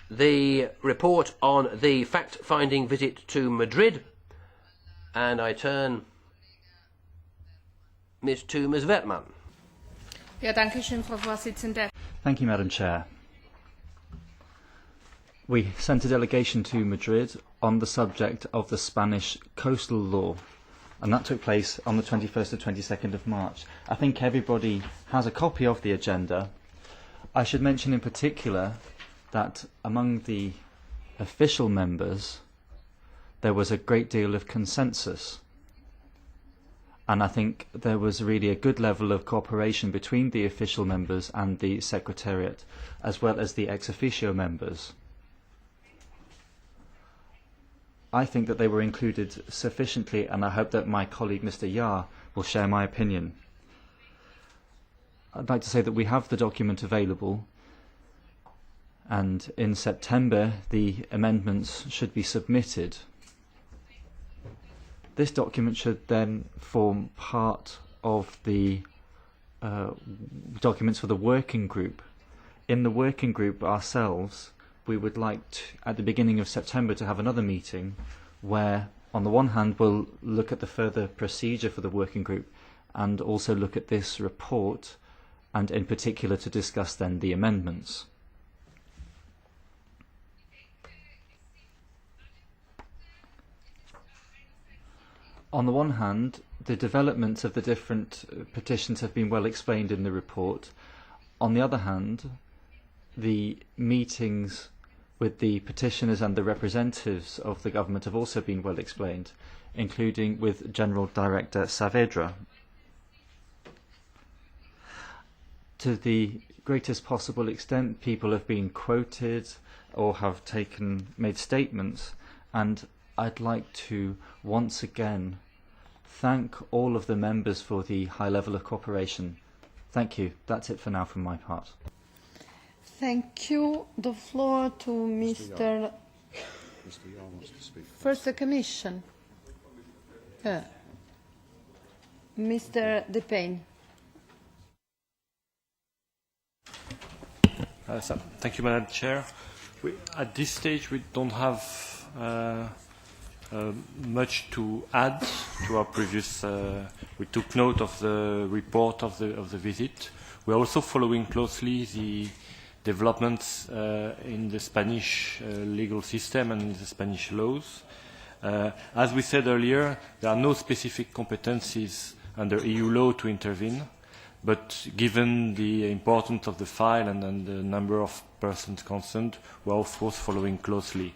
The report on the fact-finding visit to Madrid, and I turn to Ms. Werthmann. Thank you, Madam Chair. We sent a delegation to Madrid on the subject of the Spanish coastal law, and that took place on the 21st to 22nd of March. I think everybody has a copy of the agenda. I should mention in particular that among the official members there was a great deal of consensus, and I think there was really a good level of cooperation between the official members and the Secretariat, as well as the ex officio members. I think that they were included sufficiently, and I hope that my colleague Mr. Yar will share my opinion. I'd like to say that we have the document available, and in September the amendments should be submitted. This document should then form part of the documents for the working group. In the working group ourselves, we would like to, at the beginning of September, to have another meeting where, on the one hand, we'll look at the further procedure for the working group and also look at this report, and in particular to discuss then the amendments. On the one hand, the developments of the different petitions have been well explained in the report. On the other hand, the meetings with the petitioners and the representatives of the government have also been well explained, including with General Director Saavedra. To the greatest possible extent, people have been quoted or have made statements, and I'd like to once again thank all of the members for the high level of cooperation. Thank you. That's it for now from my part. Thank you. The floor to Mr. First, the Commission. Mr. De Payne. Thank you, Madam Chair. At this stage, we don't have much to add to our previous. We took note of the report of the visit. We are also following closely the developments in the Spanish legal system and in the Spanish laws. As we said earlier, there are no specific competencies under EU law to intervene, but given the importance of the file and the number of persons concerned, we are of course following closely,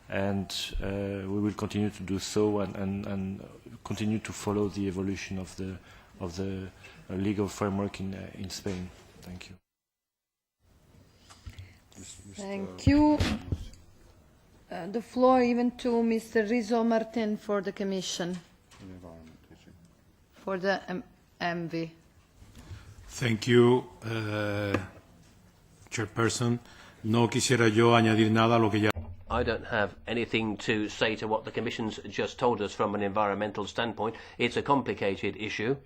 and we will continue to do so and continue to follow the evolution of the legal framework in Spain. Thank you. Thank you. The floor even to Mr. Rizzo Martin for the Commission, for the MV. Thank you, Chairperson. No quisiera yo añadir nada a lo que ya. I don't have anything to say to what the Commission's just told us from an environmental standpoint. It's a complicated issue,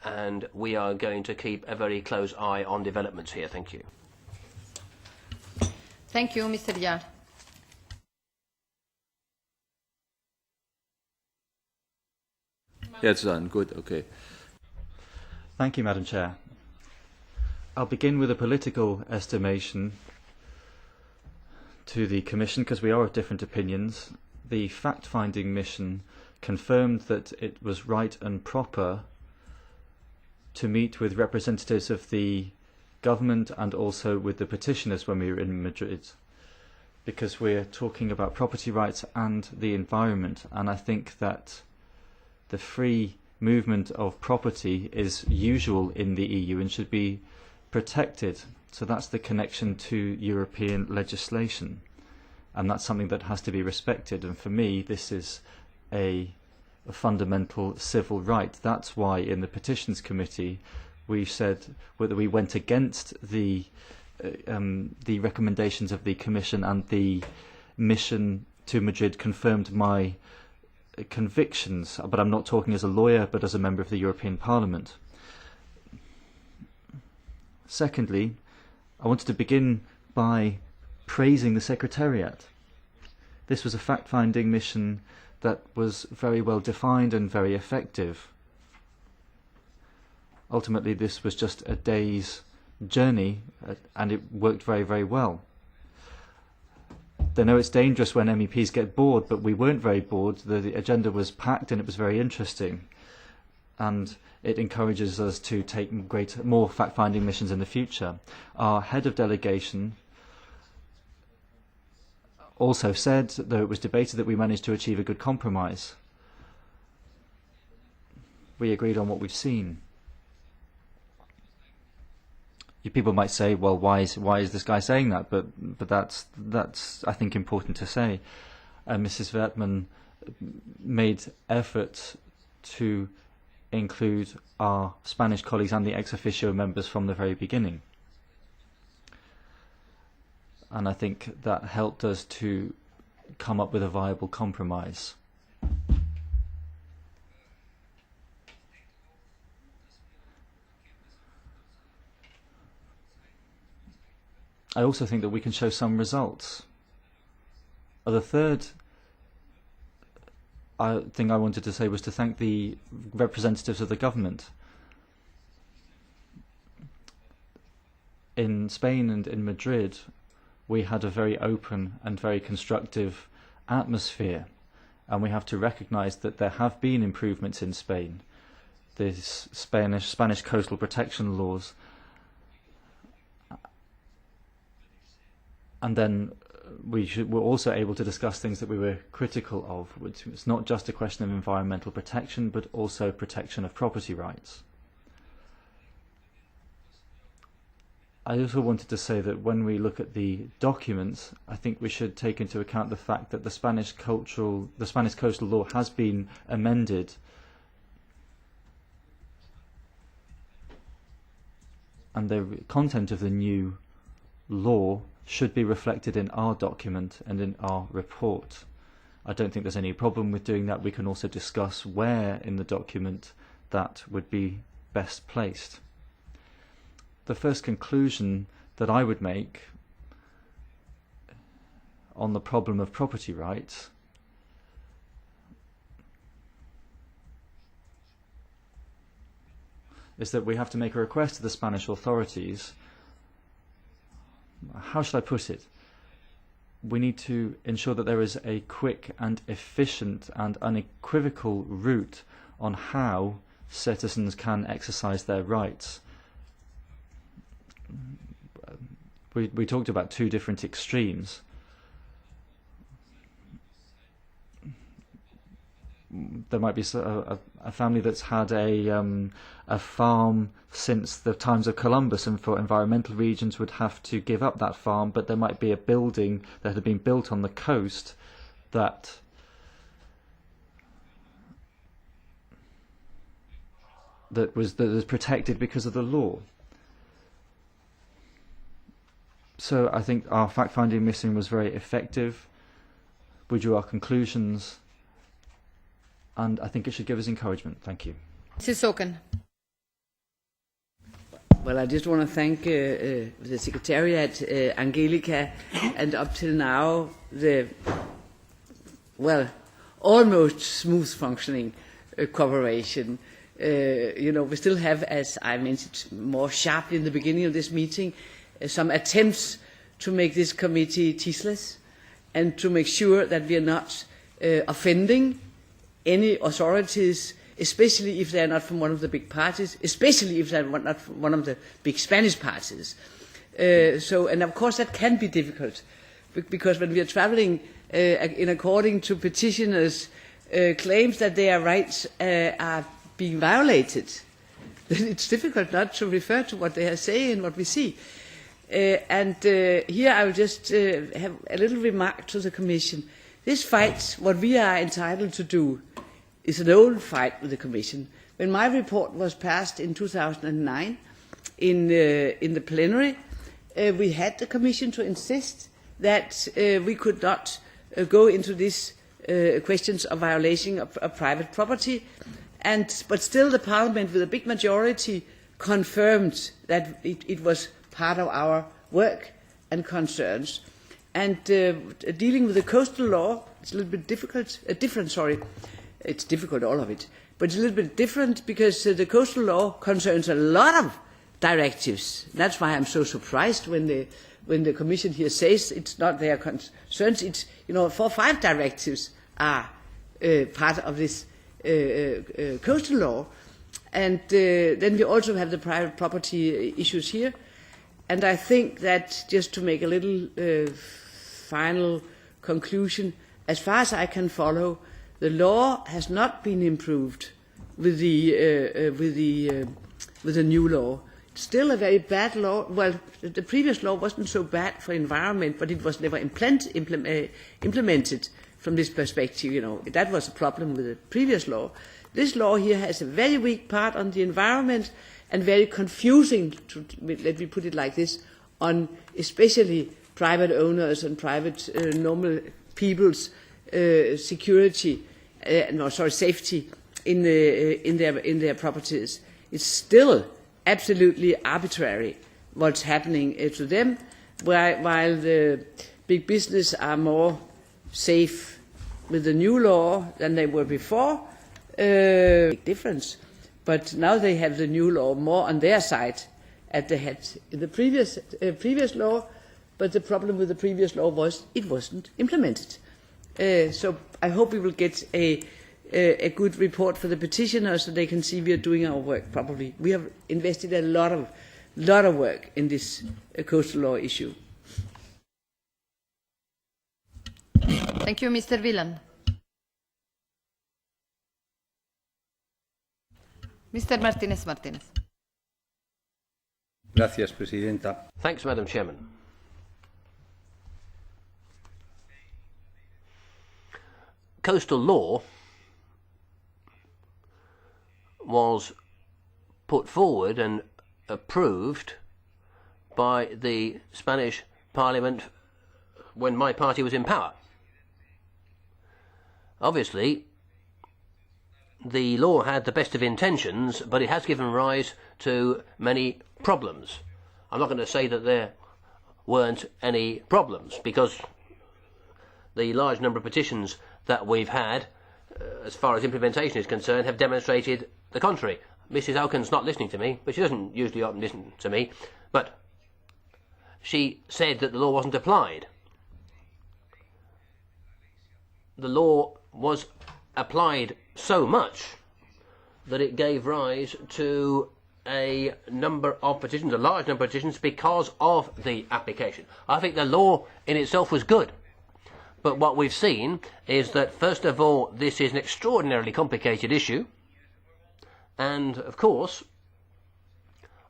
and we are going to keep a very close eye on developments here. Thank you. Thank you, Mr. Yar. Yeah, it's done. Good. Okay. Thank you, Madam Chair. I'll begin with a political estimation to the Commission, because we are of different opinions. The fact-finding mission confirmed that it was right and proper to meet with representatives of the government and also with the petitioners when we were in Madrid, because we're talking about property rights and the environment, and I think that the free movement of property is usual in the EU and should be protected. So that's the connection to European legislation, and that's something that has to be respected, and for me this is a fundamental civil right. That's why in the Petitions Committee we said whether we went against the recommendations of the Commission, and the mission to Madrid confirmed my convictions, but I'm not talking as a lawyer, but as a member of the European Parliament. Secondly, I wanted to begin by praising the Secretariat. This was a fact-finding mission that was very well defined and very effective. Ultimately, this was just a day's journey, and it worked very, very well. They know it's dangerous when MEPs get bored, but we weren't very bored. The agenda was packed and it was very interesting. And it encourages us to take more fact-finding missions in the future. Our head of delegation also said, though it was debated, that we managed to achieve a good compromise. We agreed on what we've seen. People might say, well, why is this guy saying that? But that's I think important to say. Mrs. Werthmann made efforts to include our Spanish colleagues and the ex officio members from the very beginning. And I think that helped us to come up with a viable compromise. I also think that we can show some results. The third thing I wanted to say was to thank the representatives of the government. In Spain and in Madrid, we had a very open and very constructive atmosphere, and we have to recognize that there have been improvements in Spain. The Spanish coastal protection laws. And then we're also able to discuss things that we were critical of, which is not just a question of environmental protection, but also protection of property rights. I also wanted to say that when we look at the documents, I think we should take into account the fact that the Spanish coastal law has been amended. And the content of the new law should be reflected in our document and in our report. I don't think there's any problem with doing that. We can also discuss where in the document that would be best placed. The first conclusion that I would make on the problem of property rights is that we have to make a request to the Spanish authorities. How should I put it? We need to ensure that there is a quick and efficient and unequivocal route on how citizens can exercise their rights. We talked about two different extremes. There might be a family that's had a farm since the times of Columbus, and for environmental reasons would have to give up that farm, but there might be a building that had been built on the coast that was protected because of the law. So I think our fact-finding mission was very effective. We drew our conclusions, and I think it should give us encouragement. Thank you. Mrs. Oken. Well, I just want to thank the Secretariat, Angelika, and up till now, almost smooth functioning cooperation. We still have, as I mentioned more sharply in the beginning of this meeting, some attempts to make this committee tasteless and to make sure that we are not offending any authorities, especially if they are not from one of the big parties, especially if they are not from one of the big Spanish parties. And of course that can be difficult, because when we are traveling in according to petitioners' claims that their rights are being violated, then it's difficult not to refer to what they are saying and what we see. Here I will just have a little remark to the Commission. This fight, what we are entitled to do, is an old fight with the Commission. When my report was passed in 2009 in the plenary, we had the Commission to insist that we could not go into this questions of violation of private property. But still the Parliament, with a big majority, confirmed that it was part of our work and concerns. And dealing with the coastal law, it's a little bit different. It's difficult, all of it, but it's a little bit different because the coastal law concerns a lot of directives. That's why I'm so surprised when the Commission here says it's not their concerns. It's 4 or 5 directives are part of this coastal law, and then we also have the private property issues here. And I think that, just to make a little final conclusion, as far as I can follow, the law has not been improved with the new law. It's still a very bad law. Well, the previous law wasn't so bad for environment, but it was never implemented from this perspective. That was a problem with the previous law. This law here has a very weak part on the environment and very confusing, let me put it like this, on especially private owners and private normal people's safety in their properties. It's still absolutely arbitrary what's happening to them, while the big business are more safe with the new law than they were before. Big difference. But now they have the new law more on their side as they had in the previous law. But the problem with the previous law was it wasn't implemented. So I hope we will get a good report for the petitioners so they can see we are doing our work properly. We have invested a lot of work in this coastal law issue. Thank you, Mr. Wieland. Mr. Martinez. Gracias, Presidenta. Thanks, Madam Chairman. Coastal law was put forward and approved by the Spanish Parliament when my party was in power. Obviously, the law had the best of intentions, but it has given rise to many problems. I'm not going to say that there weren't any problems, because the large number of petitions that we've had, as far as implementation is concerned, have demonstrated the contrary. Mrs. Auken's not listening to me, but she doesn't usually often listen to me, but she said that the law wasn't applied. The law was applied so much that it gave rise to a number of petitions, a large number of petitions, because of the application. I think the law in itself was good. But what we've seen is that, first of all, this is an extraordinarily complicated issue. And, of course,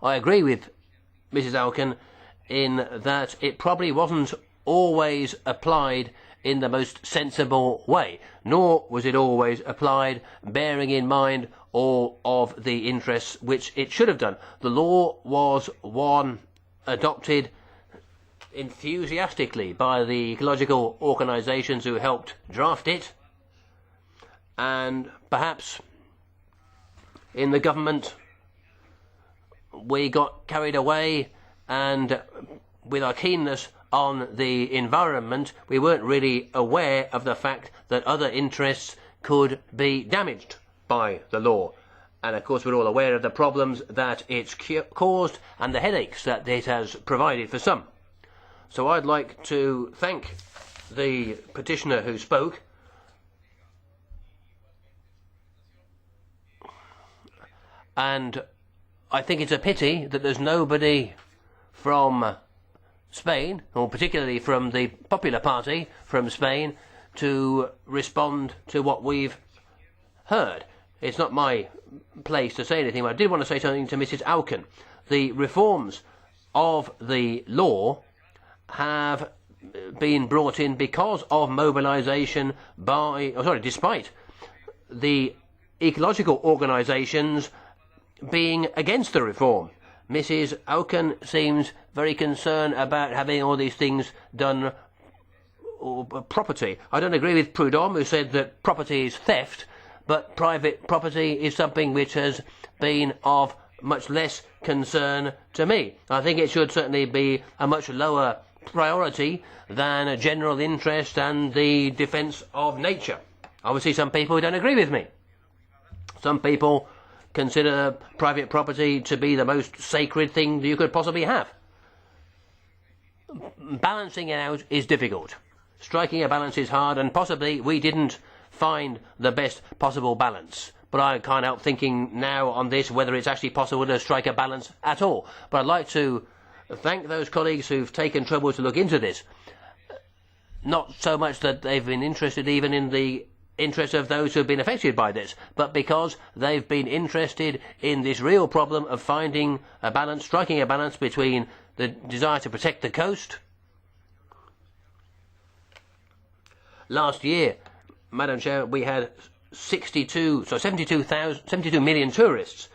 I agree with Mrs. Auken in that it probably wasn't always applied in the most sensible way, nor was it always applied bearing in mind all of the interests which it should have done. The law was one adopted enthusiastically by the ecological organisations who helped draft it, and perhaps in the government we got carried away, and with our keenness on the environment we weren't really aware of the fact that other interests could be damaged by the law. And of course we're all aware of the problems that it's caused and the headaches that it has provided for some. So I'd like to thank the petitioner who spoke, and I think it's a pity that there's nobody from Spain, or particularly from the Popular Party from Spain, to respond to what we've heard. It's not my place to say anything, but I did want to say something to Mrs. Auken. The reforms of the law have been brought in because of mobilisation despite the ecological organisations being against the reform. Mrs. Auken seems very concerned about having all these things done or property. I don't agree with Prudhomme, who said that property is theft, but private property is something which has been of much less concern to me. I think it should certainly be a much lower priority than a general interest and the defence of nature. Obviously, some people don't agree with me. Some people consider private property to be the most sacred thing that you could possibly have. Balancing it out is difficult. Striking a balance is hard, and possibly we didn't find the best possible balance. But I can't help thinking now on this whether it's actually possible to strike a balance at all. But I'd like to thank those colleagues who've taken trouble to look into this. Not so much that they've been interested even in the interest of those who have been affected by this, but because they've been interested in this real problem of finding a balance, striking a balance between the desire to protect the coast. Last year, Madam Chair, we had 72 million tourists,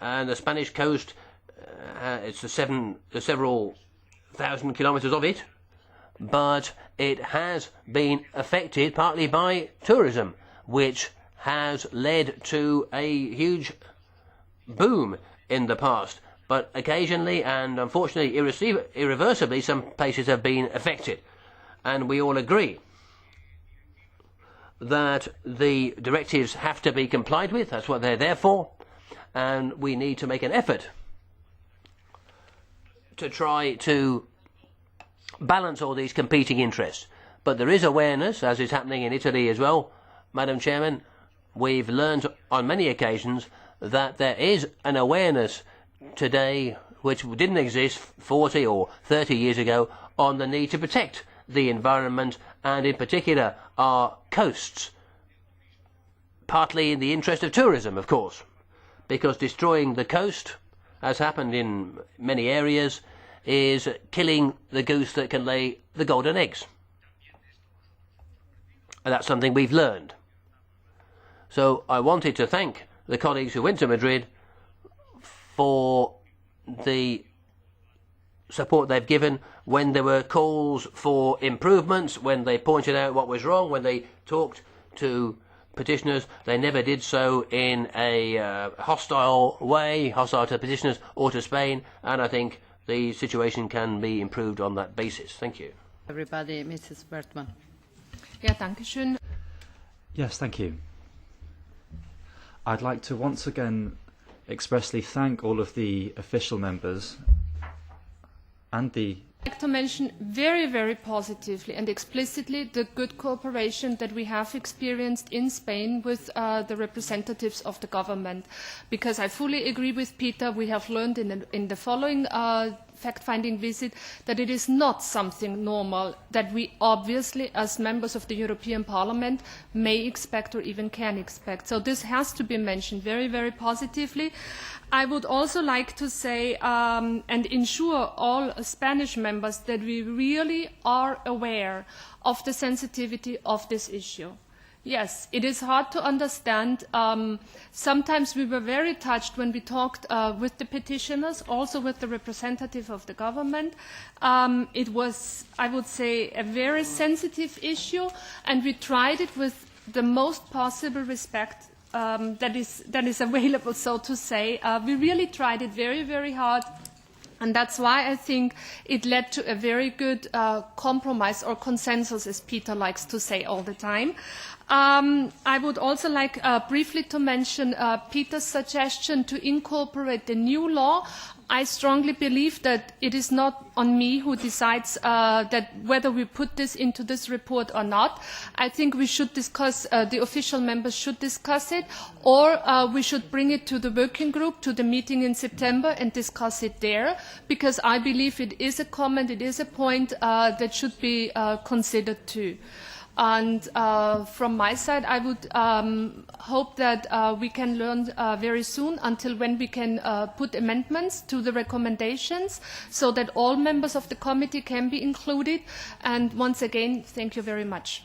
and the Spanish coast, it's the several thousand kilometres of it, but it has been affected partly by tourism, which has led to a huge boom in the past. But occasionally, and unfortunately irreversibly, some places have been affected. And we all agree that the directives have to be complied with. That's what they're there for. And we need to make an effort to try to balance all these competing interests. But there is awareness, as is happening in Italy as well, Madam Chairman. We've learned on many occasions that there is an awareness today which didn't exist 40 or 30 years ago on the need to protect the environment and in particular our coasts, partly in the interest of tourism, of course, because destroying the coast, as happened in many areas, is killing the goose that can lay the golden eggs. And that's something we've learned. So I wanted to thank the colleagues who went to Madrid for the support they've given when there were calls for improvements, when they pointed out what was wrong, when they talked to petitioners. They never did so in a hostile way, hostile to petitioners or to Spain, and I think the situation can be improved on that basis. Thank you. Everybody, Mrs. Werthmann. Ja, danke schön. Yes, thank you. I'd like to once again expressly thank all of the official members and the... I'd like to mention very, very positively and explicitly the good cooperation that we have experienced in Spain with the representatives of the government, because I fully agree with Peter. We have learned in the following fact-finding visit that it is not something normal that we obviously as members of the European Parliament may expect or even can expect. So this has to be mentioned very, very positively. I would also like to say and ensure all Spanish members that we really are aware of the sensitivity of this issue. Yes, it is hard to understand. Sometimes we were very touched when we talked with the petitioners, also with the representative of the government. It was, I would say, a very sensitive issue, and we tried it with the most possible respect that is available, so to say. We really tried it very, very hard. And that's why I think it led to a very good compromise or consensus, as Peter likes to say all the time. I would also like briefly to mention Peter's suggestion to incorporate the new law. I strongly believe that it is not on me who decides that whether we put this into this report or not. I think we should discuss, the official members should discuss it, or we should bring it to the working group, to the meeting in September, and discuss it there, because I believe it is a comment, it is a point that should be considered too. And from my side, I would hope that we can learn very soon until when we can put amendments to the recommendations so that all members of the committee can be included. And once again, thank you very much.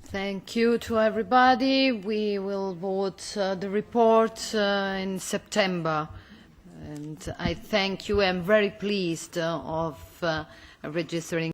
Thank you to everybody. We will vote the report in September. And I thank you. I'm very pleased of registering